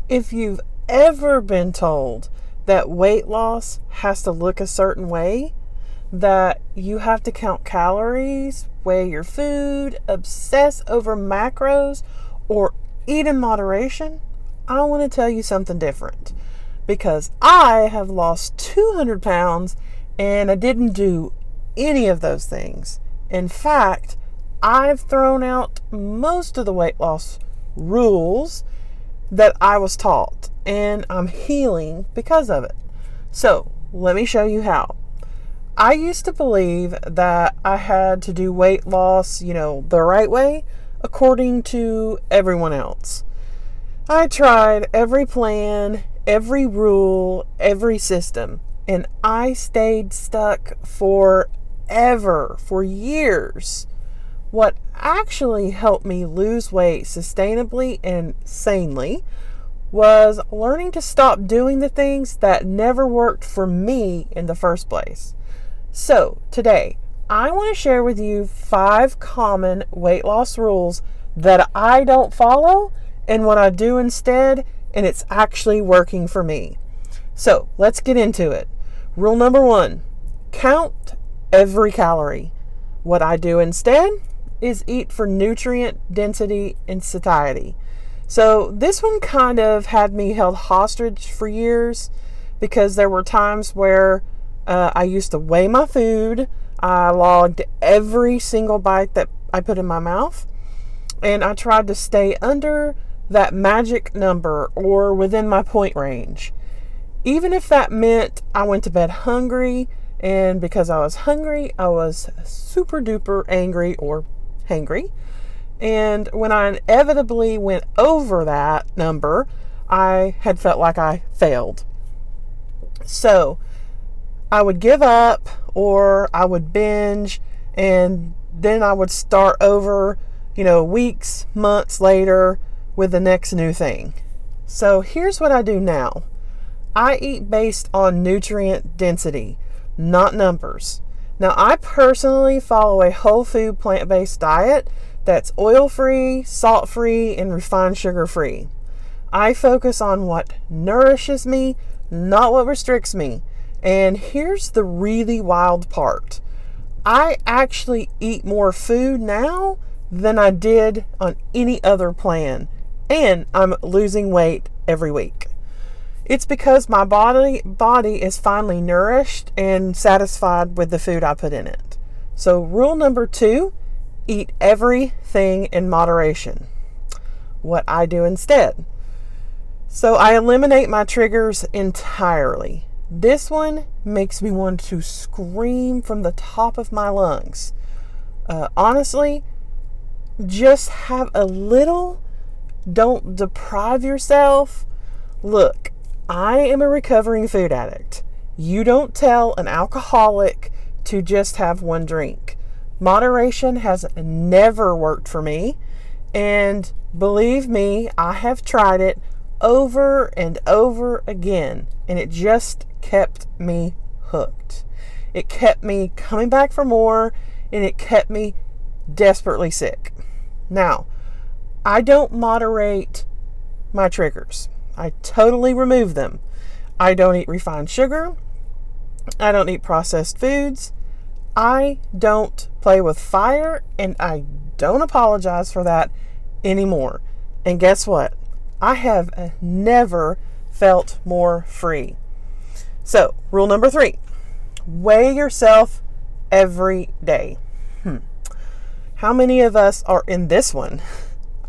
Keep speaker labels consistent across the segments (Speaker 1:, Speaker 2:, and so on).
Speaker 1: If you've ever been told that weight loss has to look a certain way, that you have to count calories, weigh your food, obsess over macros, or eat in moderation, I want to tell you something different. Because I have lost 200 pounds and I didn't do any of those things. In fact, I've thrown out most of the weight loss rules that I was taught, and I'm healing because of it. So, let me show you how. I used to believe that I had to do weight loss, the right way, according to everyone else. I tried every plan, every rule, every system, and I stayed stuck forever, for years. What actually helped me lose weight sustainably and sanely was learning to stop doing the things that never worked for me in the first place. So today, I want to share with you 5 common weight loss rules that I don't follow and what I do instead, and it's actually working for me. So let's get into it. Rule number 1, count every calorie. What I do instead is eat for nutrient density and satiety. So this one kind of had me held hostage for years because there were times where I used to weigh my food. I logged every single bite that I put in my mouth, and I tried to stay under that magic number or within my point range. Even if that meant I went to bed hungry, and because I was hungry, I was super duper angry or hangry. And when I inevitably went over that number, I had felt like I failed. So I would give up, or I would binge, and then I would start over, weeks, months later with the next new thing. So here's what I do now. I eat based on nutrient density, not numbers. Now, I personally follow a whole food plant-based diet that's oil-free, salt-free, and refined sugar-free. I focus on what nourishes me, not what restricts me. And here's the really wild part. I actually eat more food now than I did on any other plan, and I'm losing weight every week. It's because my body is finally nourished and satisfied with the food I put in it. So rule number 2, eat everything in moderation. What I do instead. So I eliminate my triggers entirely. This one makes me want to scream from the top of my lungs. Honestly, just have a little. Don't deprive yourself. Look, I am a recovering food addict. You don't tell an alcoholic to just have one drink. Moderation has never worked for me. And believe me, I have tried it over and over again. And it just kept me hooked. It kept me coming back for more. And it kept me desperately sick. Now, I don't moderate my triggers. I totally remove them. I don't eat refined sugar. I don't eat processed foods. I don't play with fire, and I don't apologize for that anymore. And guess what? I have never felt more free. So, rule number 3, weigh yourself every day. How many of us are in this one?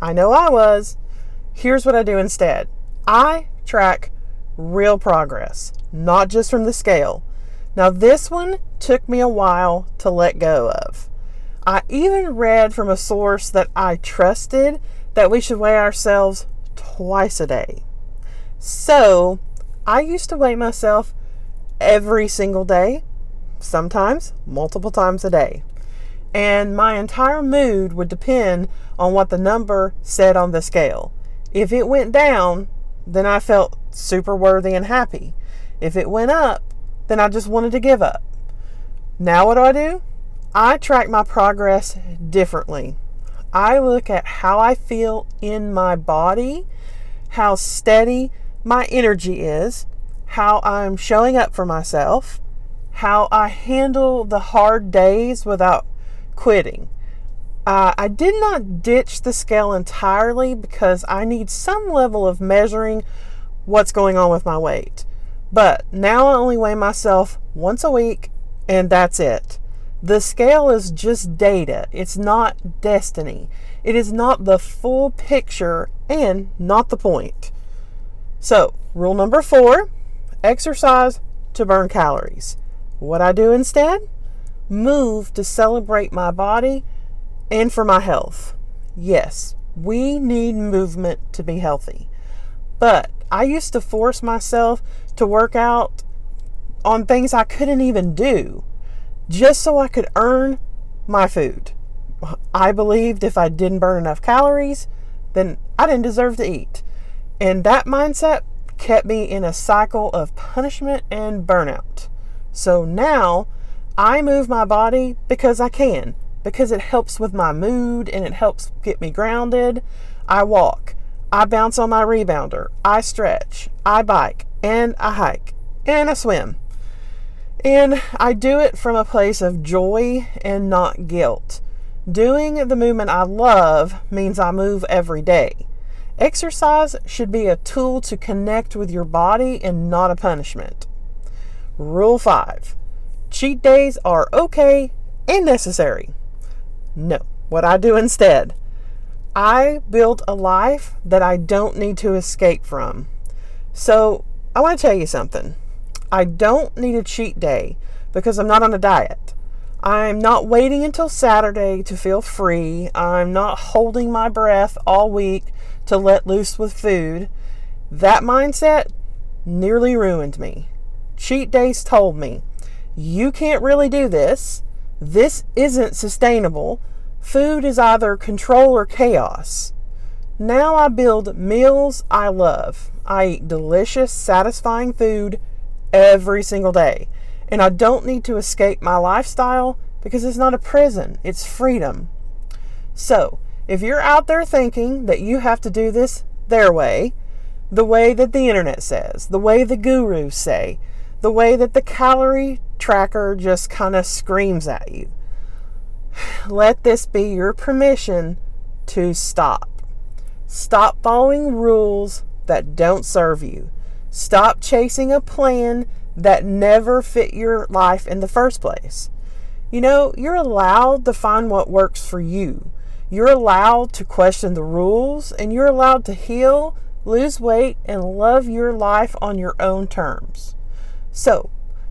Speaker 1: I know I was. Here's what I do instead. I track real progress, not just from the scale. Now, this one took me a while to let go of. I even read from a source that I trusted that we should weigh ourselves twice a day. So, I used to weigh myself every single day, sometimes multiple times a day. And my entire mood would depend on what the number said on the scale. If it went down, then I felt super worthy and happy. If it went up, then I just wanted to give up. Now what do? I track my progress differently. I look at how I feel in my body, how steady my energy is, how I'm showing up for myself, how I handle the hard days without quitting. I did not ditch the scale entirely because I need some level of measuring what's going on with my weight. But now I only weigh myself once a week, and that's it. The scale is just data. It's not destiny. It is not the full picture and not the point. So, rule number 4, exercise to burn calories. What I do instead? Move to celebrate my body and for my health. Yes, we need movement to be healthy. But I used to force myself to work out on things I couldn't even do just so I could earn my food. I believed if I didn't burn enough calories, then I didn't deserve to eat. And that mindset kept me in a cycle of punishment and burnout. So now I move my body because I can, because it helps with my mood and it helps get me grounded. I walk, I bounce on my rebounder, I stretch, I bike, and I hike, and I swim. And I do it from a place of joy and not guilt. Doing the movement I love means I move every day. Exercise should be a tool to connect with your body and not a punishment. Rule 5. Cheat days are okay and necessary. No, what I do instead, I build a life that I don't need to escape from. So I want to tell you something. I don't need a cheat day because I'm not on a diet. I'm not waiting until Saturday to feel free. I'm not holding my breath all week to let loose with food. That mindset nearly ruined me. Cheat days told me, you can't really do this. This isn't sustainable. Food is either control or chaos. Now I build meals I love. I eat delicious, satisfying food every single day. And I don't need to escape my lifestyle because it's not a prison, it's freedom. So, if you're out there thinking that you have to do this their way, the way that the internet says, the way the gurus say, the way that the calorie tracker just kind of screams at you, let this be your permission to stop. Stop following rules that don't serve you. Stop chasing a plan that never fit your life in the first place. You know, you're allowed to find what works for you. You're allowed to question the rules, and you're allowed to heal, lose weight, and love your life on your own terms. So,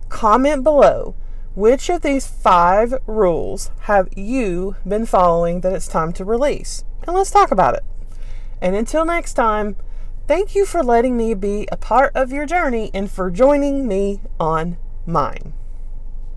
Speaker 1: comment below, which of these 5 rules have you been following that it's time to release? And let's talk about it. And until next time, thank you for letting me be a part of your journey and for joining me on mine.